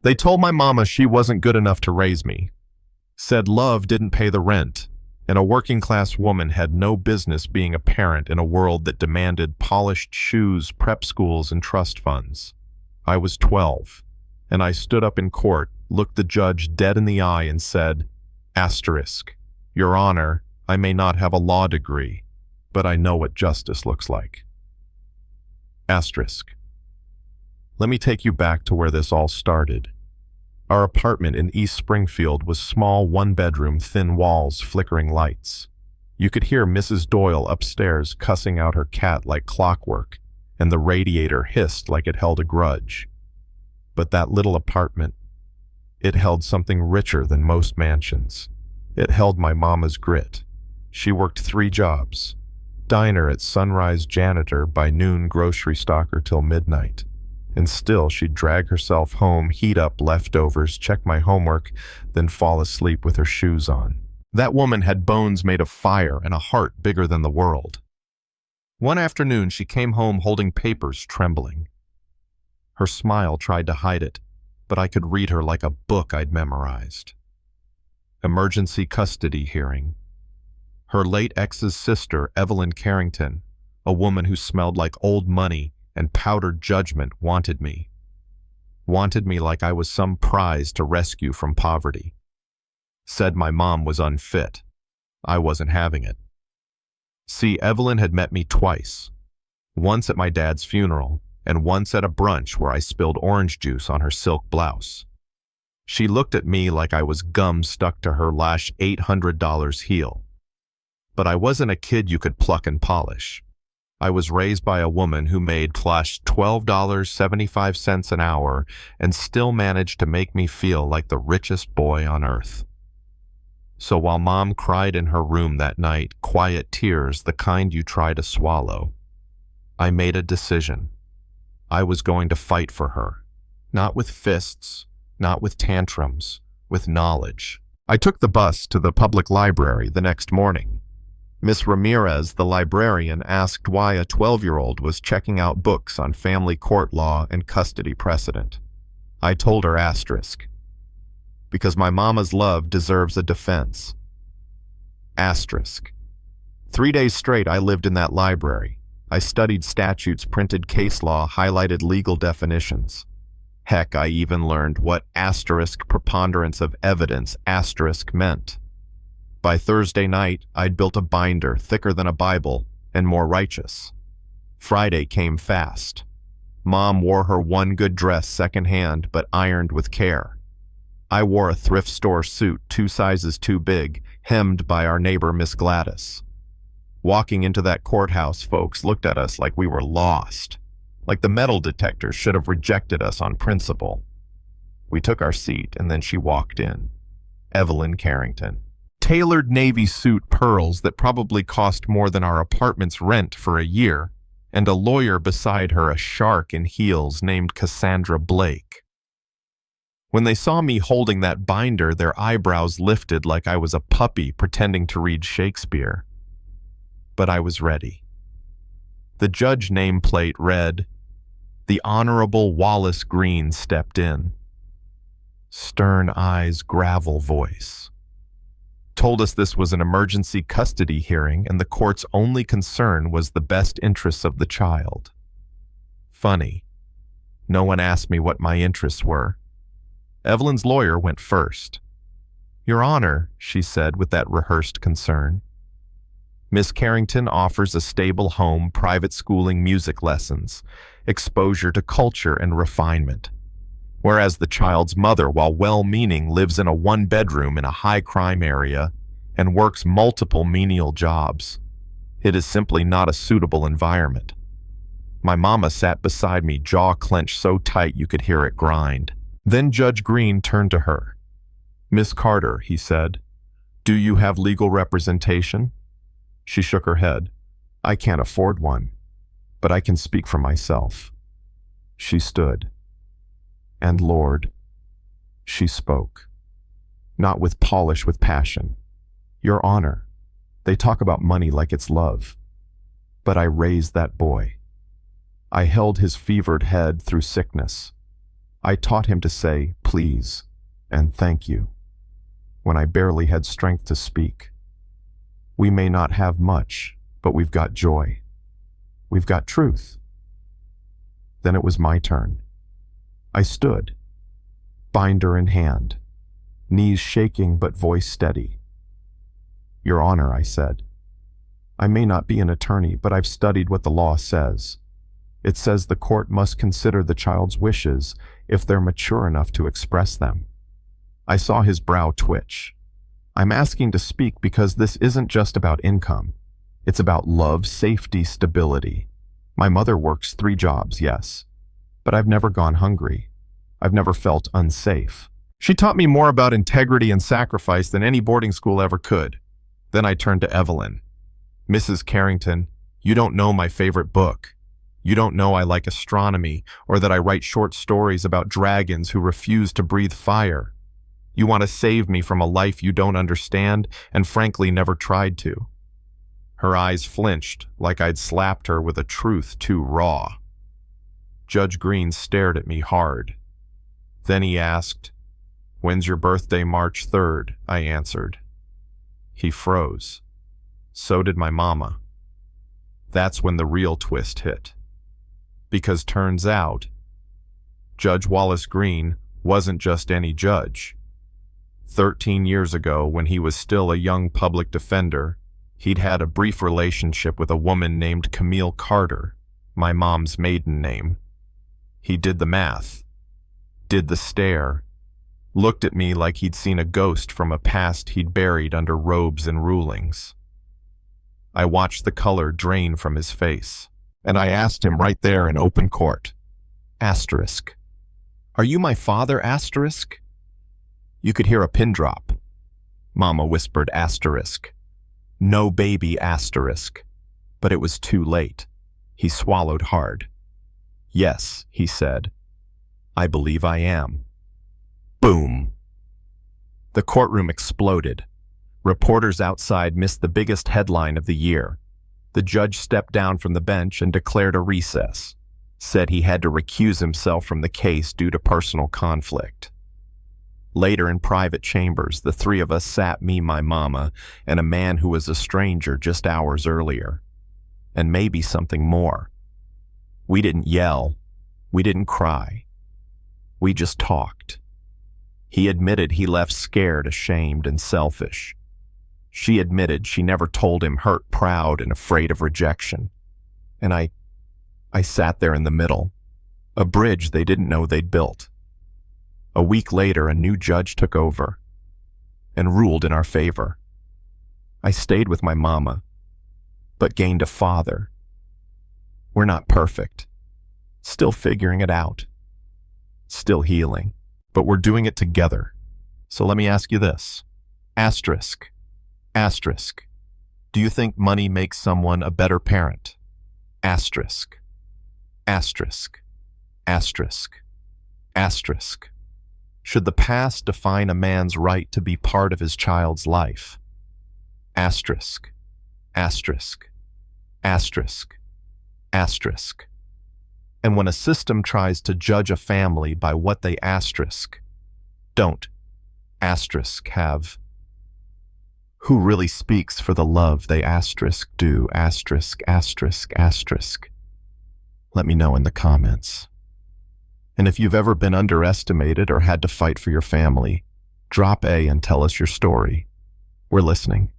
They told my mama she wasn't good enough to raise me, said love didn't pay the rent, and a working-class woman had no business being a parent in a world that demanded polished shoes, prep schools, and trust funds. I was 12, and I stood up in court, looked the judge dead in the eye, and said, Asterisk, Your Honor, I may not have a law degree, but I know what justice looks like. Asterisk. Let me take you back to where this all started. Our apartment in East Springfield was small, one-bedroom, thin walls, flickering lights. You could hear Mrs. Doyle upstairs cussing out her cat like clockwork, and the radiator hissed like it held a grudge. But that little apartment, it held something richer than most mansions. It held my mama's grit. She worked 3 jobs. Diner at sunrise, janitor, by noon grocery stocker till midnight. And still she'd drag herself home, heat up leftovers, check my homework, then fall asleep with her shoes on. That woman had bones made of fire and a heart bigger than the world. One afternoon she came home holding papers, trembling. Her smile tried to hide it, but I could read her like a book I'd memorized. Emergency custody hearing. Her late ex's sister, Evelyn Carrington, a woman who smelled like old money and powdered judgment, wanted me. Wanted me like I was some prize to rescue from poverty. Said my mom was unfit. I wasn't having it. See, Evelyn had met me twice. Once at my dad's funeral, and once at a brunch where I spilled orange juice on her silk blouse. She looked at me like I was gum stuck to her lash $800 heel. But I wasn't a kid you could pluck and polish. I was raised by a woman who made flash $12.75 an hour and still managed to make me feel like the richest boy on earth. So while Mom cried in her room that night, quiet tears, the kind you try to swallow, I made a decision. I was going to fight for her. Not with fists, not with tantrums, with knowledge. I took the bus to the public library the next morning. Miss Ramirez, the librarian, asked why a 12-year-old was checking out books on family court law and custody precedent. I told her asterisk. Because my mama's love deserves a defense. Asterisk. 3 days straight I lived in that library. I studied statutes, printed case law, highlighted legal definitions. Heck, I even learned what asterisk preponderance of evidence asterisk meant. By Thursday night, I'd built a binder thicker than a Bible and more righteous. Friday came fast. Mom wore her one good dress secondhand but ironed with care. I wore a thrift store suit 2 sizes too big, hemmed by our neighbor Miss Gladys. Walking into that courthouse, folks looked at us like we were lost, like the metal detectors should have rejected us on principle. We took our seat and then she walked in. Evelyn Carrington. Tailored navy suit, pearls that probably cost more than our apartment's rent for a year, and a lawyer beside her, a shark in heels named Cassandra Blake. When they saw me holding that binder, their eyebrows lifted like I was a puppy pretending to read Shakespeare. But I was ready. The judge nameplate read, "The Honorable Wallace Green stepped in." Stern eyes, gravel voice. Told us this was an emergency custody hearing and the court's only concern was the best interests of the child. Funny. No one asked me what my interests were. Evelyn's lawyer went first. "Your Honor," she said with that rehearsed concern, "Miss Carrington offers a stable home, private schooling, music lessons, exposure to culture and refinement. Whereas the child's mother, while well-meaning, lives in a 1-bedroom in a high-crime area and works multiple menial jobs. It is simply not a suitable environment." My mama sat beside me, jaw clenched so tight you could hear it grind. Then Judge Green turned to her. "Miss Carter," he said, "do you have legal representation?" She shook her head. "I can't afford one, but I can speak for myself." She stood. And Lord, she spoke. Not with polish, with passion. "Your Honor, they talk about money like it's love. But I raised that boy. I held his fevered head through sickness. I taught him to say please and thank you when I barely had strength to speak. We may not have much, but we've got joy. We've got truth. Then it was my turn. I stood, binder in hand, knees shaking but voice steady. Your Honor, I said, I may not be an attorney, but I've studied what the law says. It says the court must consider the child's wishes if they're mature enough to express them. I saw his brow twitch. I'm asking to speak because this isn't just about income. It's about love, safety, stability. My mother works 3 jobs, yes, but I've never gone hungry. I've never felt unsafe. She taught me more about integrity and sacrifice than any boarding school ever could. Then I turned to Evelyn. Mrs. Carrington, you don't know my favorite book. You don't know I like astronomy or that I write short stories about dragons who refuse to breathe fire. You want to save me from a life you don't understand and frankly never tried to. Her eyes flinched like I'd slapped her with a truth too raw. Judge Green stared at me hard. Then he asked, When's your birthday? March 3rd, I answered. He froze. So did my mama. That's when the real twist hit. Because turns out, Judge Wallace Green wasn't just any judge. 13 years ago, when he was still a young public defender, he'd had a brief relationship with a woman named Camille Carter, my mom's maiden name. He did the math, did the stare, looked at me like he'd seen a ghost from a past he'd buried under robes and rulings. I watched the color drain from his face, and I asked him right there in open court, asterisk, "Are you my father, asterisk?" You could hear a pin drop. Mama whispered asterisk. No baby asterisk. But it was too late. He swallowed hard. Yes, he said. I believe I am. Boom. The courtroom exploded. Reporters outside missed the biggest headline of the year. The judge stepped down from the bench and declared a recess. Said he had to recuse himself from the case due to personal conflict. Later in private chambers, the 3 of us sat, me, my mama, and a man who was a stranger just hours earlier. And maybe something more. We didn't yell. We didn't cry. We just talked. He admitted he left scared, ashamed, and selfish. She admitted she never told him, hurt, proud, and afraid of rejection. And I sat there in the middle, a bridge they didn't know they'd built. A week later, a new judge took over and ruled in our favor. I stayed with my mama, but gained a father. We're not perfect, still figuring it out, still healing, but we're doing it together. So let me ask you this, asterisk, asterisk, do you think money makes someone a better parent? Asterisk, asterisk, asterisk, asterisk. Should the past define a man's right to be part of his child's life? Asterisk, asterisk, asterisk, asterisk. And when a system tries to judge a family by what they asterisk, don't asterisk have. Who really speaks for the love they asterisk do, asterisk, asterisk, asterisk? Let me know in the comments. And if you've ever been underestimated or had to fight for your family, drop A and tell us your story. We're listening.